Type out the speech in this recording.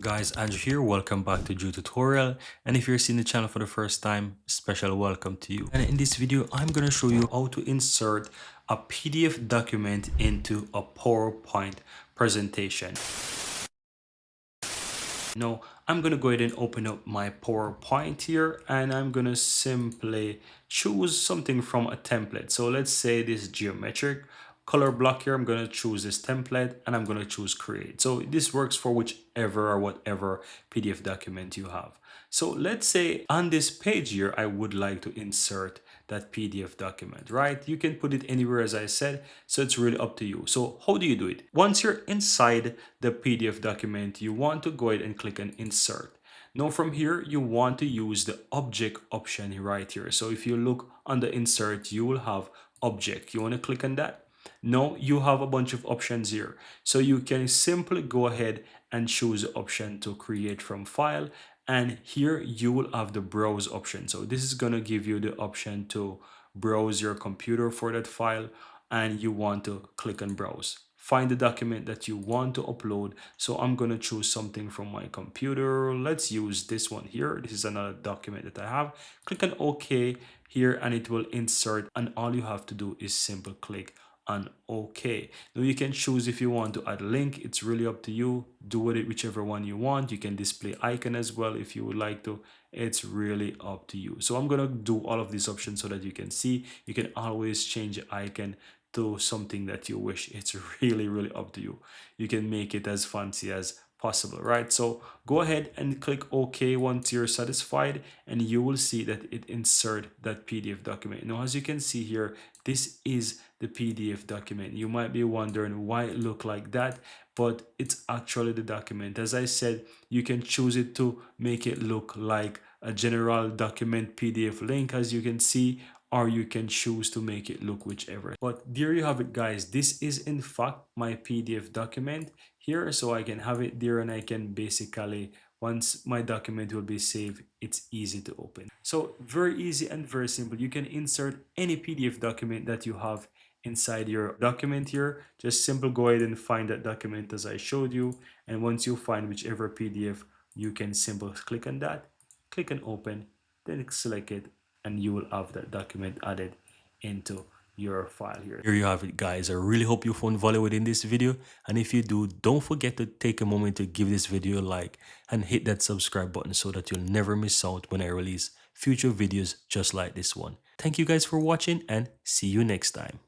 Guys, Andrew here. Welcome back to Drew Tutorial. And if you're seeing the channel for the first time, special welcome to you. And in this video, I'm going to show you how to insert a PDF document into a PowerPoint presentation. Now, I'm going to go ahead and open up my PowerPoint here, and I'm going to simply choose something from a template. So let's say this geometric color block here. I'm going to choose this template and I'm going to choose create. So this works for whichever or whatever PDF document you have. So let's say on this page here, I would like to insert that PDF document, right? You can put it anywhere, as I said, so it's really up to you. So how do you do it? Once you're inside the PDF document, you want to go ahead and click on insert. Now from here, you want to use the object option right here. So if you look on the insert, you will have object. You want to click on that. Now you have a bunch of options here. So you can simply go ahead and choose the option to create from file. And here you will have the browse option. So this is going to give you the option to browse your computer for that file, and you want to click on browse. Find the document that you want to upload. So I'm going to choose something from my computer. Let's use this one here. This is another document that I have. Click on OK here and it will insert, and all you have to do is simply click on OK. Now you can choose if you want to add a link. It's really up to you. Do with it whichever one you want. You can display icon as well if you would like to. It's really up to you. So I'm going to do all of these options so that you can see. You can always change the icon to something that you wish. It's really up to you. You can make it as fancy as possible, right? So go ahead and click OK once you're satisfied, and you will see that it insert that PDF document. Now, as you can see here, this is the PDF document. You might be wondering why it look like that, but it's actually the document. As I said, you can choose it to make it look like a general document PDF link, as you can see, or you can choose to make it look whichever. But there you have it, guys. This is in fact my PDF document here, so I can have it there, and I can basically, once my document will be saved, it's easy to open. So very easy and very simple. You can insert any PDF document that you have inside your document here. Just simply go ahead and find that document as I showed you, and once you find whichever PDF, you can simply click on that, click on open, then select it, and you will have that document added into your file here. Here you have it, guys. I really hope you found value within this video, and if you do, don't forget to take a moment to give this video a like and hit that subscribe button so that you'll never miss out when I release future videos just like this one. Thank you guys for watching, and see you next time.